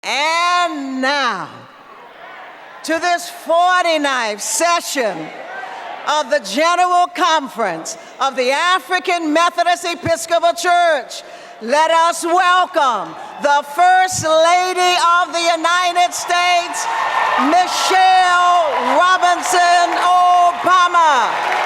And now, to this 49th session of the General Conference of the African Methodist Episcopal Church, let us welcome the First Lady of the United States, Michelle Robinson Obama.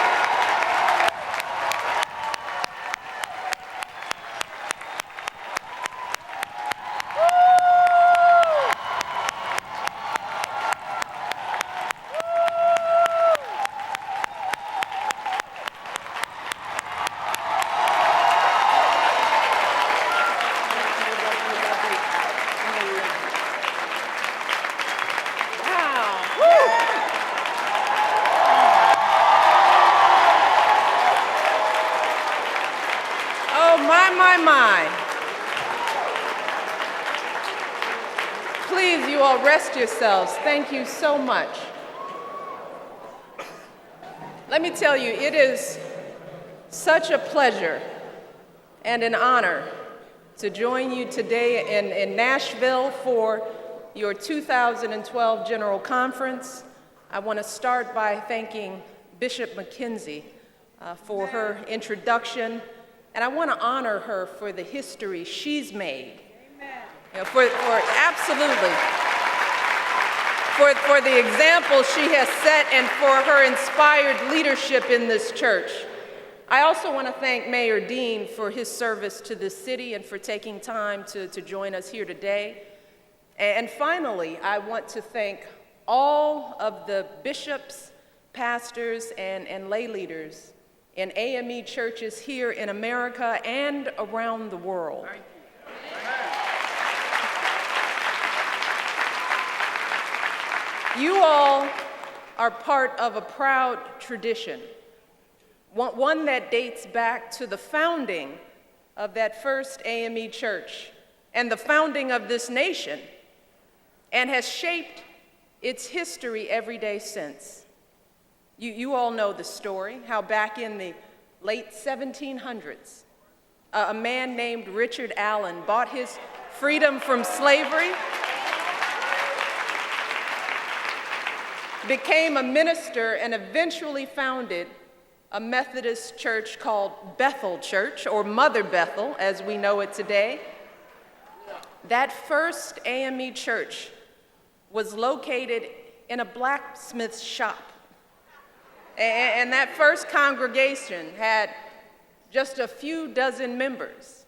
Please, you all rest yourselves. Thank you so much. Let me tell you, it is such a pleasure and an honor to join you today in Nashville for your 2012 General Conference. I want to start by thanking Bishop McKenzie for her introduction, and I want to honor her for the history she's made. You know, for the example she has set and for her inspired leadership in this church. I also want to thank Mayor Dean for his service to this city and for taking time to join us here today. And finally, I want to thank all of the bishops, pastors, and lay leaders in AME churches here in America and around the world. You all are part of a proud tradition, one that dates back to the founding of that first AME Church and the founding of this nation, and has shaped its history every day since. You all know the story, how back in the late 1700s, a man named Richard Allen bought his freedom from slavery, became a minister, and eventually founded a Methodist church called Bethel Church, or Mother Bethel, as we know it today. That first AME church was located in a blacksmith's shop. And that first congregation had just a few dozen members.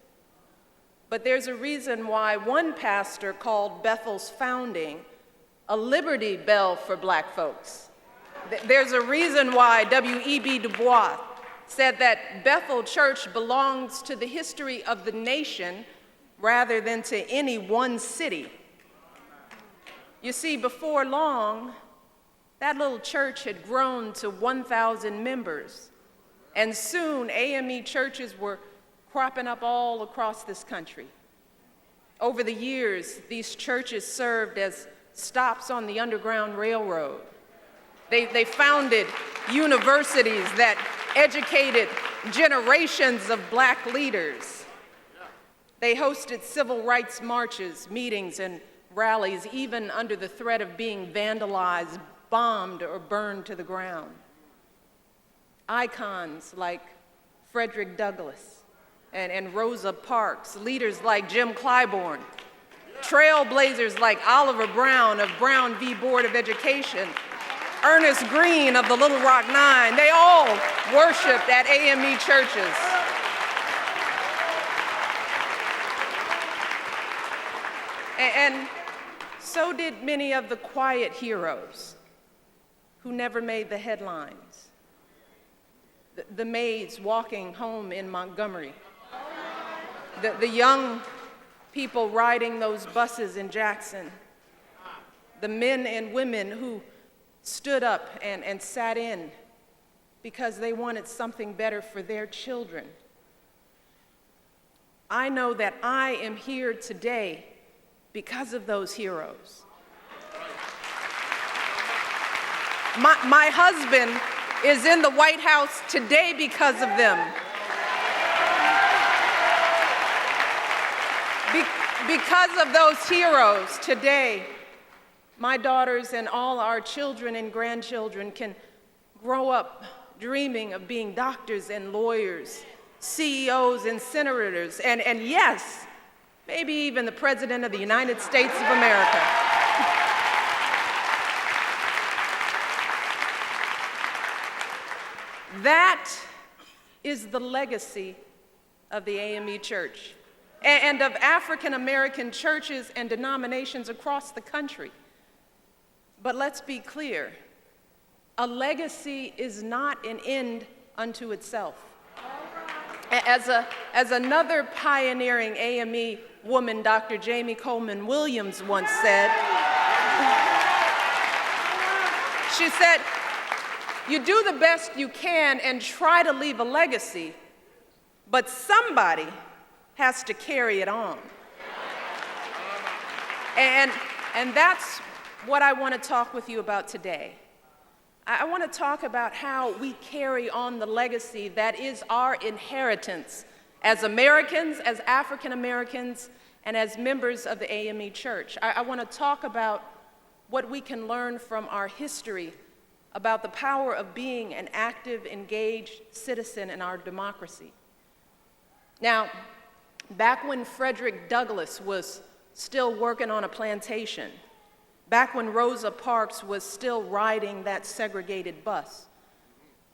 But there's a reason why one pastor called Bethel's founding a Liberty Bell for Black folks. There's a reason why W.E.B. Du Bois said that Bethel Church belongs to the history of the nation rather than to any one city. You see, before long, that little church had grown to 1,000 members, and soon AME churches were cropping up all across this country. Over the years, these churches served as stops on the Underground Railroad. They founded universities that educated generations of Black leaders. They hosted civil rights marches, meetings, and rallies, even under the threat of being vandalized, bombed, or burned to the ground. Icons like Frederick Douglass and Rosa Parks, leaders like Jim Clyburn, trailblazers like Oliver Brown of Brown v. Board of Education, Ernest Green of the Little Rock Nine, they all worshiped at AME churches. And so did many of the quiet heroes who never made the headlines. The maids walking home in Montgomery, the young people riding those buses in Jackson, the men and women who stood up and sat in because they wanted something better for their children. I know that I am here today because of those heroes. My husband is in the White House today because of them. Because of those heroes, today, my daughters and all our children and grandchildren can grow up dreaming of being doctors and lawyers, CEOs and senators, and yes, maybe even the President of the United States of America. That is the legacy of the AME Church and of African American churches and denominations across the country. But let's be clear, a legacy is not an end unto itself. As another pioneering AME woman, Dr. Jamie Coleman Williams, once said, she said, "You do the best you can and try to leave a legacy, but somebody has to carry it on." And that's what I want to talk with you about today. I want to talk about how we carry on the legacy that is our inheritance as Americans, as African Americans, and as members of the AME Church. I want to talk about what we can learn from our history about the power of being an active, engaged citizen in our democracy. Now, back when Frederick Douglass was still working on a plantation, back when Rosa Parks was still riding that segregated bus,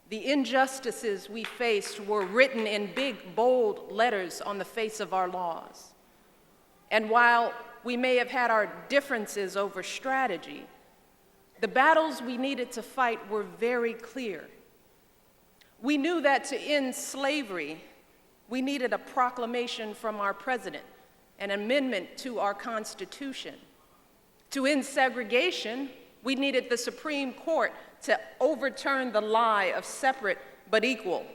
the injustices we faced were written in big, bold letters on the face of our laws. And while we may have had our differences over strategy, the battles we needed to fight were very clear. We knew that to end slavery, we needed a proclamation from our president, an amendment to our Constitution. To end segregation, we needed the Supreme Court to overturn the lie of separate but equal.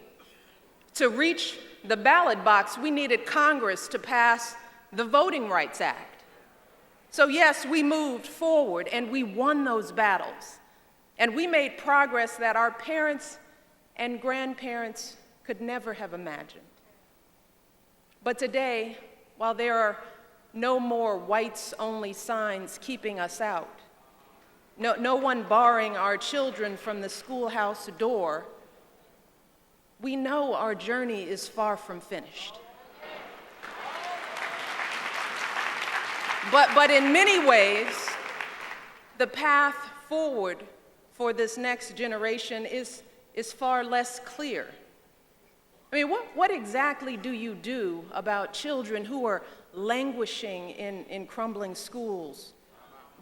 To reach the ballot box, we needed Congress to pass the Voting Rights Act. So yes, we moved forward and we won those battles. And we made progress that our parents and grandparents could never have imagined. But today, while there are no more whites-only signs keeping us out, no one barring our children from the schoolhouse door, we know our journey is far from finished. But in many ways, the path forward for this next generation is far less clear. I mean, what exactly do you do about children who are languishing in crumbling schools,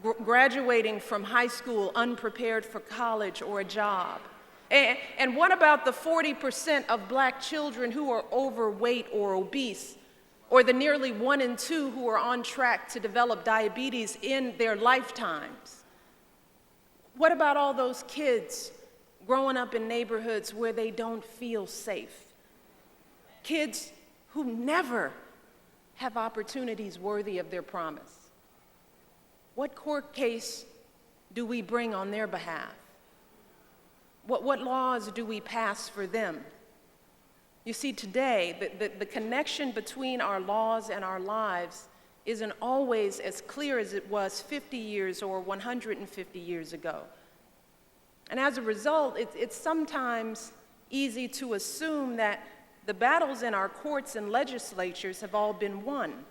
graduating from high school unprepared for college or a job? And what about the 40% of black children who are overweight or obese, or the nearly 1 in 2 who are on track to develop diabetes in their lifetimes? What about all those kids growing up in neighborhoods where they don't feel safe? Kids who never have opportunities worthy of their promise. What court case do we bring on their behalf? What laws do we pass for them? You see, today, the connection between our laws and our lives isn't always as clear as it was 50 years or 150 years ago. And as a result, it's sometimes easy to assume that the battles in our courts and legislatures have all been won.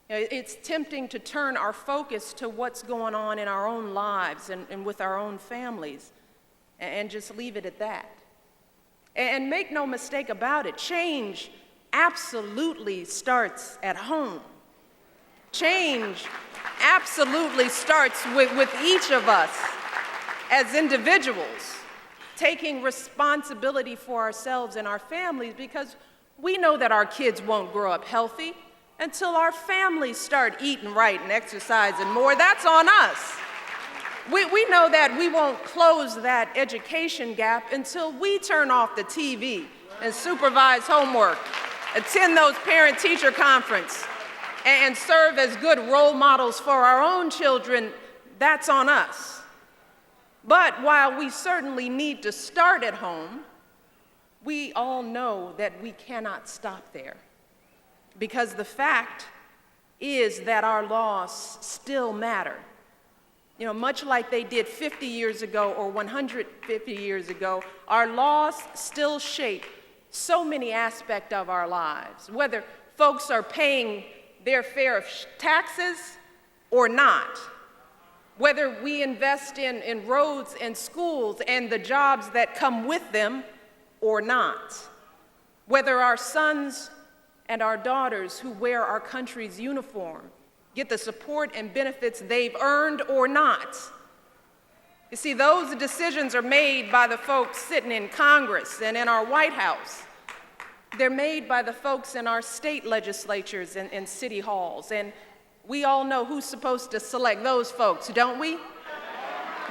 It's tempting to turn our focus to what's going on in our own lives and with our own families and just leave it at that. And make no mistake about it, change absolutely starts at home. Change absolutely starts with each of us as individuals, taking responsibility for ourselves and our families, because we know that our kids won't grow up healthy until our families start eating right and exercising more. That's on us. We know that we won't close that education gap until we turn off the TV and supervise homework, attend those parent-teacher conferences, and serve as good role models for our own children. That's on us. But while we certainly need to start at home, we all know that we cannot stop there, because the fact is that our laws still matter. You know, much like they did 50 years ago or 150 years ago, our laws still shape so many aspects of our lives, whether folks are paying their fair of taxes or not, whether we invest in roads and schools and the jobs that come with them or not, whether our sons and our daughters who wear our country's uniform get the support and benefits they've earned or not. You see, those decisions are made by the folks sitting in Congress and in our White House. They're made by the folks in our state legislatures and city halls. And we all know who's supposed to select those folks, don't we?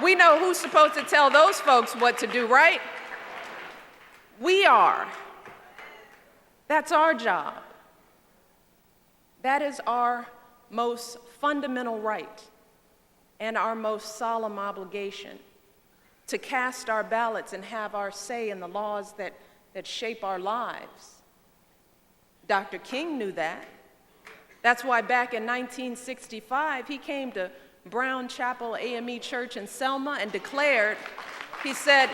We know who's supposed to tell those folks what to do, right? We are. That's our job. That is our most fundamental right and our most solemn obligation, to cast our ballots and have our say in the laws that shape our lives. Dr. King knew that. That's why back in 1965, he came to Brown Chapel AME Church in Selma and declared, he said,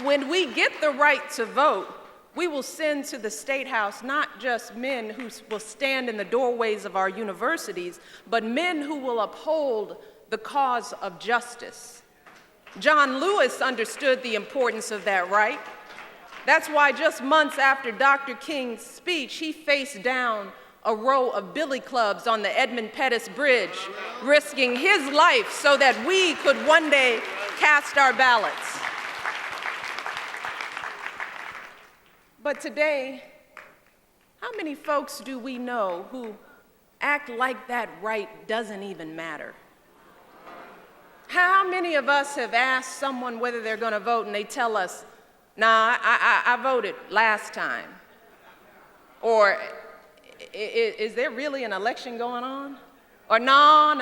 when we get the right to vote, we will send to the State House not just men who will stand in the doorways of our universities, but men who will uphold the cause of justice. John Lewis understood the importance of that right. That's why just months after Dr. King's speech, he faced down a row of billy clubs on the Edmund Pettus Bridge, risking his life so that we could one day cast our ballots. But today, how many folks do we know who act like that right doesn't even matter? How many of us have asked someone whether they're going to vote and they tell us, nah, I voted last time? Or is there really an election going on? Or no,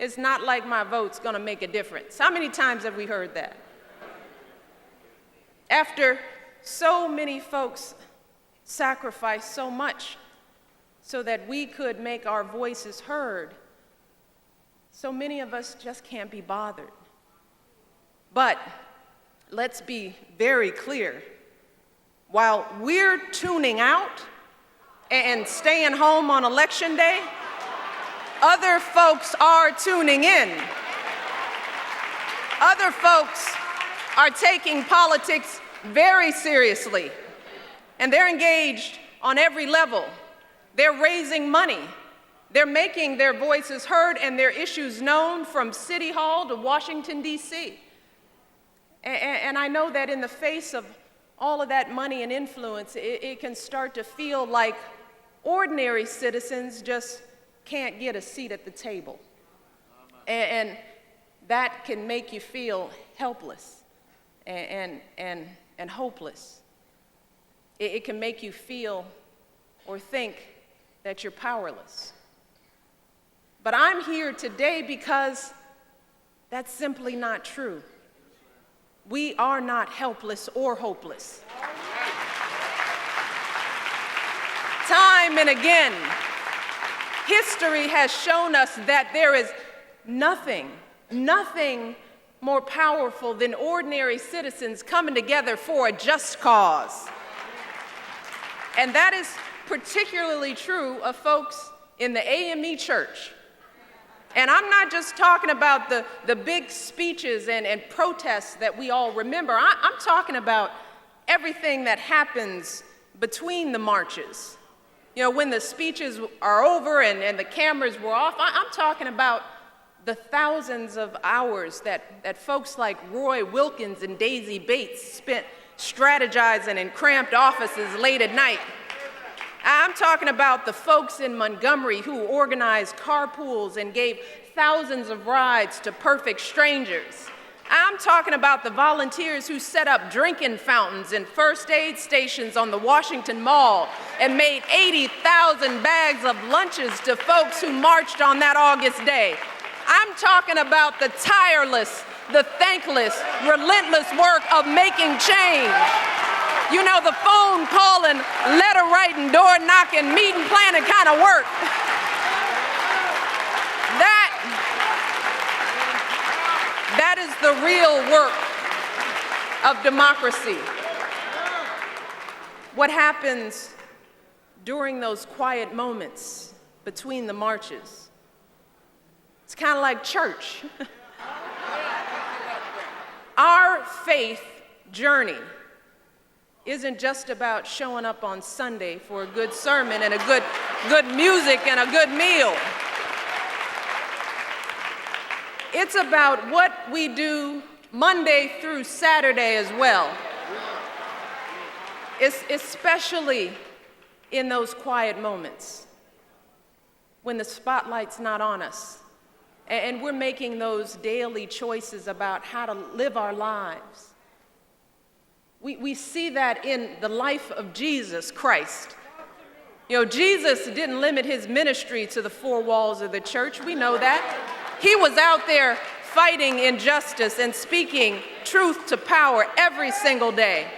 it's not like my vote's going to make a difference. How many times have we heard that? After so many folks sacrificed so much so that we could make our voices heard, so many of us just can't be bothered. But let's be very clear. While we're tuning out and staying home on election day, other folks are tuning in. Other folks are taking politics very seriously, and they're engaged on every level. They're raising money. They're making their voices heard and their issues known from City Hall to Washington, D.C. And I know that in the face of all of that money and influence, it can start to feel like ordinary citizens just can't get a seat at the table. And that can make you feel helpless and hopeless. It can make you feel or think that you're powerless. But I'm here today because that's simply not true. We are not helpless or hopeless. Time and again, history has shown us that there is nothing more powerful than ordinary citizens coming together for a just cause. And that is particularly true of folks in the AME Church. And I'm not just talking about the big speeches and protests that we all remember. I'm talking about everything that happens between the marches. You know, when the speeches are over and the cameras were off, I'm talking about the thousands of hours that folks like Roy Wilkins and Daisy Bates spent strategizing in cramped offices late at night. I'm talking about the folks in Montgomery who organized carpools and gave thousands of rides to perfect strangers. I'm talking about the volunteers who set up drinking fountains and first aid stations on the Washington Mall and made 80,000 bags of lunches to folks who marched on that August day. I'm talking about the tireless, the thankless, relentless work of making change. You know, the phone calling, letter writing, door knocking, meeting planning kind of work. the real work of democracy. What happens during those quiet moments between the marches? It's kind of like church. Our faith journey isn't just about showing up on Sunday for a good sermon and a good music and a good meal. It's about what we do Monday through Saturday as well. Especially in those quiet moments when the spotlight's not on us and we're making those daily choices about how to live our lives. We see that in the life of Jesus Christ. You know, Jesus didn't limit his ministry to the four walls of the church. We know that. He was out there fighting injustice and speaking truth to power every single day.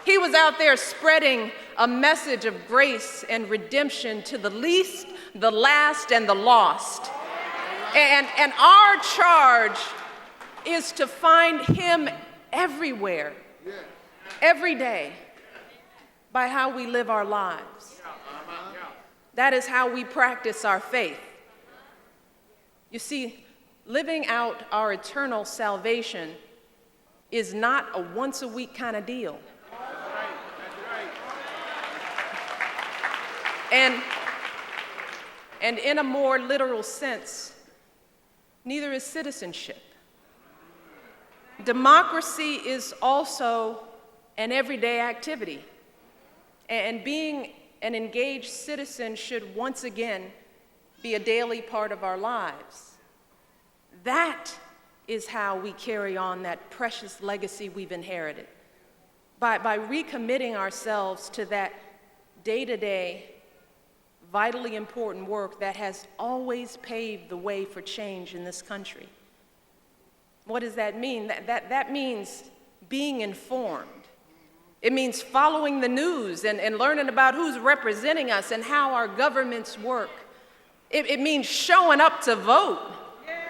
He was out there spreading a message of grace and redemption to the least, the last, and the lost. And our charge is to find him everywhere, every day, by how we live our lives. That is how we practice our faith. You see, living out our eternal salvation is not a once-a-week kind of deal. And in a more literal sense, neither is citizenship. Democracy is also an everyday activity. And being an engaged citizen should once again be a daily part of our lives. That is how we carry on that precious legacy we've inherited. By recommitting ourselves to that day-to-day, vitally important work that has always paved the way for change in this country. What does that mean? That means being informed. It means following the news and learning about who's representing us and how our governments work. It means showing up to vote,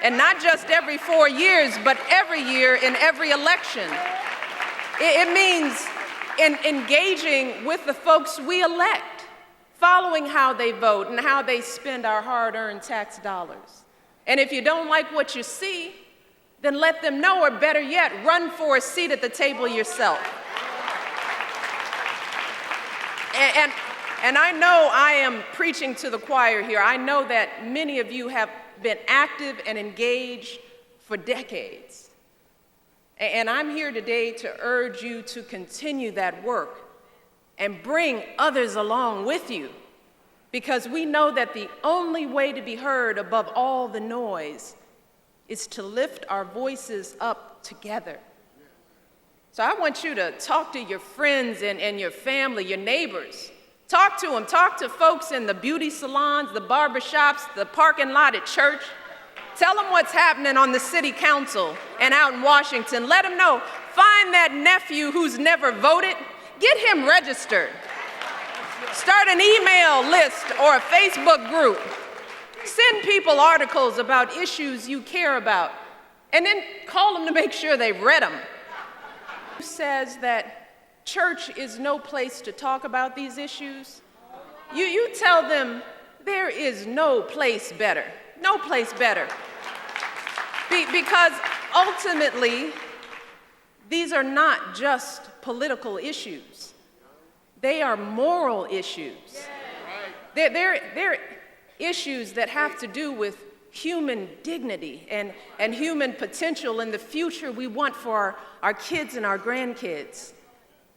and not just every 4 years, but every year in every election. It means engaging with the folks we elect, following how they vote and how they spend our hard-earned tax dollars. And if you don't like what you see, then let them know, or better yet, run for a seat at the table yourself. And I know I am preaching to the choir here. I know that many of you have been active and engaged for decades. And I'm here today to urge you to continue that work and bring others along with you, because we know that the only way to be heard above all the noise is to lift our voices up together. So I want you to talk to your friends and your family, your neighbors. Talk to them. Talk to folks in the beauty salons, the barbershops, the parking lot at church. Tell them what's happening on the city council and out in Washington. Let them know. Find that nephew who's never voted. Get him registered. Start an email list or a Facebook group. Send people articles about issues you care about, and then call them to make sure they've read them. Who says that church is no place to talk about these issues? You tell them there is no place better. No place better. Because ultimately, these are not just political issues. They are moral issues. They're issues that have to do with human dignity and human potential and the future we want for our kids and our grandkids.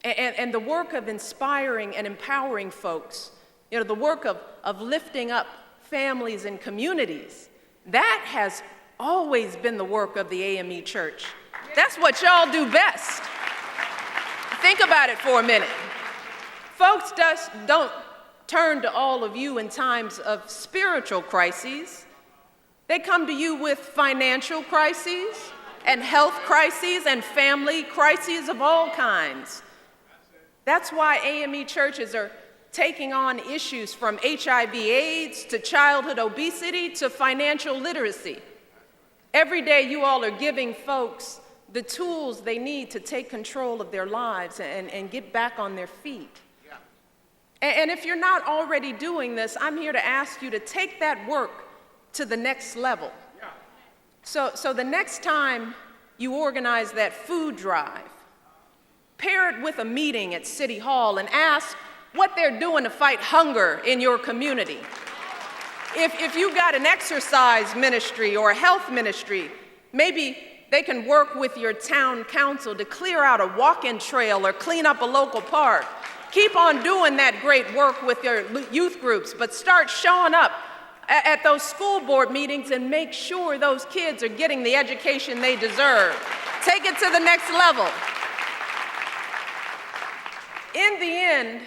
And the work of inspiring and empowering folks, you know, the work of lifting up families and communities, that has always been the work of the AME Church. That's what y'all do best. Think about it for a minute. Folks just don't turn to all of you in times of spiritual crises. They come to you with financial crises and health crises and family crises of all kinds. That's why AME churches are taking on issues from HIV/AIDS to childhood obesity to financial literacy. Every day you all are giving folks the tools they need to take control of their lives and get back on their feet. Yeah. And if you're not already doing this, I'm here to ask you to take that work to the next level. Yeah. So the next time you organize that food drive, pair it with a meeting at City Hall and ask what they're doing to fight hunger in your community. If you've got an exercise ministry or a health ministry, maybe they can work with your town council to clear out a walk-in trail or clean up a local park. Keep on doing that great work with your youth groups, but start showing up at those school board meetings and make sure those kids are getting the education they deserve. Take it to the next level. In the end,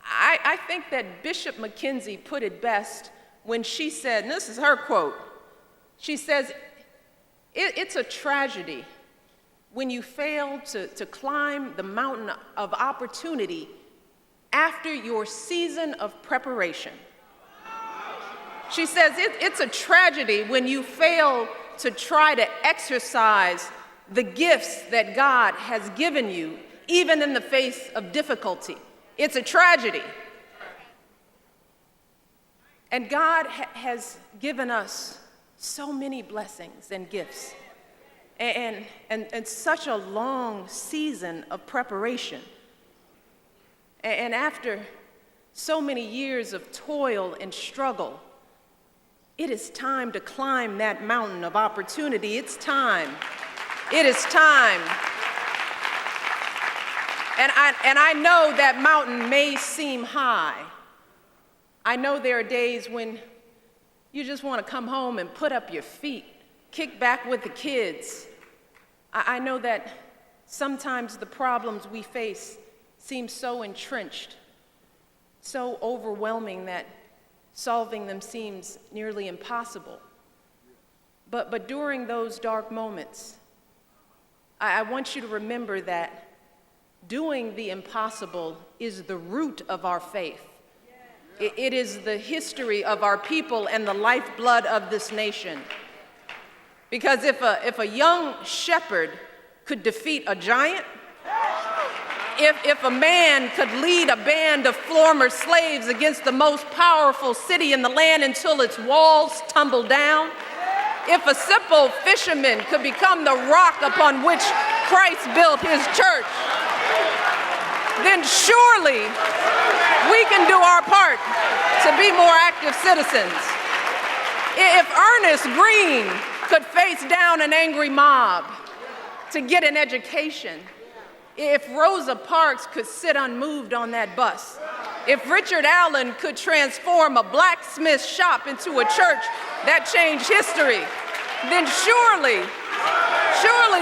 I think that Bishop McKenzie put it best when she said, and this is her quote, she says, it's a tragedy when you fail to climb the mountain of opportunity after your season of preparation. She says it's a tragedy when you fail to try to exercise the gifts that God has given you, even in the face of difficulty. It's a tragedy. And God has given us so many blessings and gifts and such a long season of preparation. And after so many years of toil and struggle, it is time to climb that mountain of opportunity. It's time. It is time. And I know that mountain may seem high. I know there are days when you just want to come home and put up your feet, kick back with the kids. I know that sometimes the problems we face seem so entrenched, so overwhelming that solving them seems nearly impossible. But during those dark moments, I want you to remember that doing the impossible is the root of our faith. It is the history of our people and the lifeblood of this nation. Because if a young shepherd could defeat a giant, if a man could lead a band of former slaves against the most powerful city in the land until its walls tumbled down, if a simple fisherman could become the rock upon which Christ built his church, then surely we can do our part to be more active citizens. If Ernest Green could face down an angry mob to get an education, if Rosa Parks could sit unmoved on that bus, if Richard Allen could transform a blacksmith shop into a church that changed history, then surely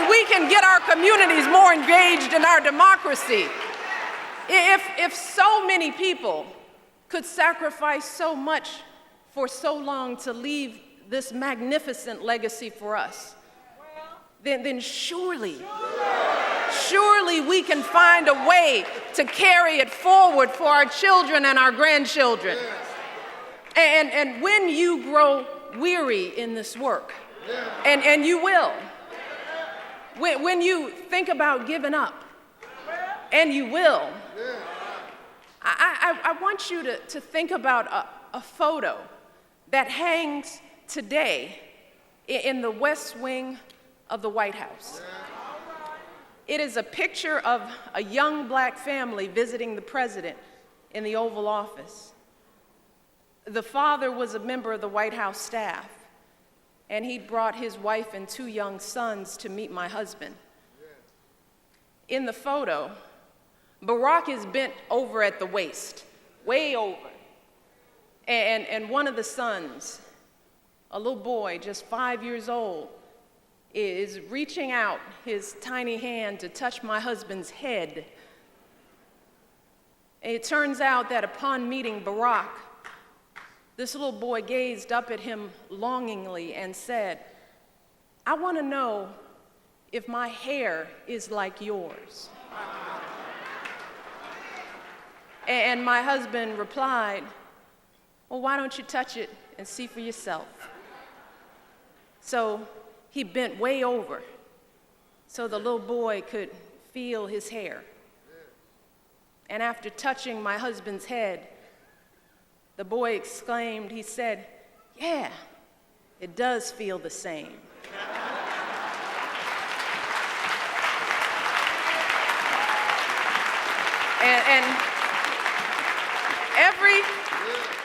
we can get our communities more engaged in our democracy. If so many people could sacrifice so much for so long to leave this magnificent legacy for us, then surely we can find a way to carry it forward for our children and our grandchildren. And when you grow weary in this work, and you will, when you think about giving up, and you will, I want you to think about a photo that hangs today in the West Wing of the White House. It is a picture of a young black family visiting the president in the Oval Office. The father was a member of the White House staff, and he'd brought his wife and 2 young sons to meet my husband. In the photo, Barack is bent over at the waist, way over. And one of the sons, a little boy, just 5 years old, is reaching out his tiny hand to touch my husband's head. It turns out that upon meeting Barack, this little boy gazed up at him longingly and said, "I want to know if my hair is like yours." And my husband replied, "Well, why don't you touch it and see for yourself?" So he bent way over so the little boy could feel his hair. And after touching my husband's head, the boy exclaimed, he said, "Yeah, it does feel the same." And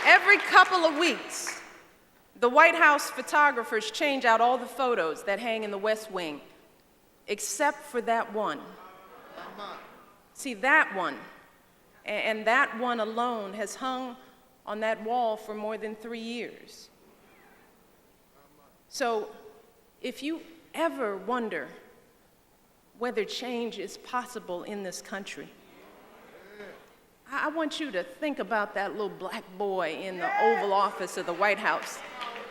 every couple of weeks, the White House photographers change out all the photos that hang in the West Wing, except for that one. See, that one, and that one alone has hung on that wall for more than 3 years. So if you ever wonder whether change is possible in this country, I want you to think about that little black boy in the Oval Office of the White House,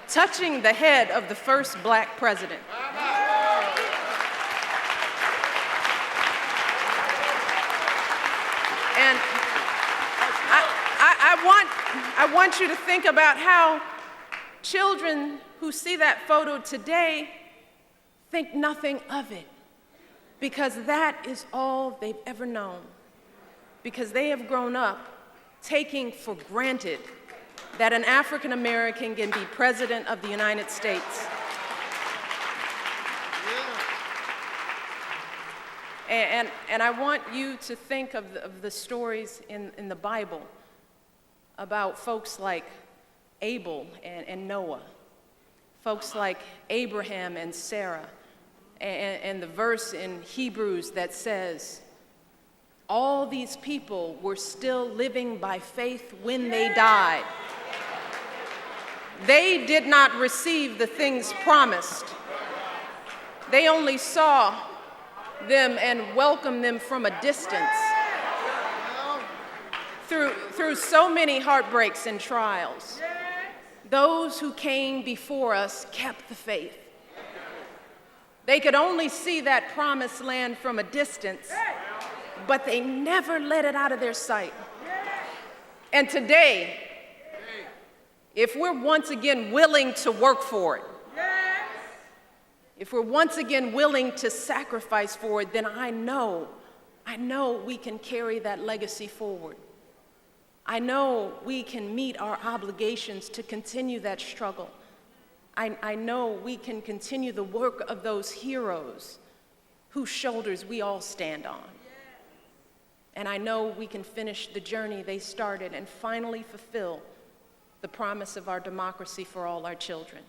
touching the head of the first black president. And I want you to think about how children who see that photo today think nothing of it, because that is all they've ever known. Because they have grown up taking for granted that an African American can be president of the United States. And I want you to think of the stories in the Bible about folks like Abel and Noah, folks like Abraham and Sarah, and the verse in Hebrews that says, all these people were still living by faith when they died. They did not receive the things promised. They only saw them and welcomed them from a distance. Through so many heartbreaks and trials, those who came before us kept the faith. They could only see that promised land from a distance, but they never let it out of their sight. And today, if we're once again willing to work for it, if we're once again willing to sacrifice for it, then I know we can carry that legacy forward. I know we can meet our obligations to continue that struggle. I know we can continue the work of those heroes whose shoulders we all stand on. And I know we can finish the journey they started and finally fulfill the promise of our democracy for all our children.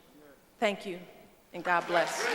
Thank you, and God bless.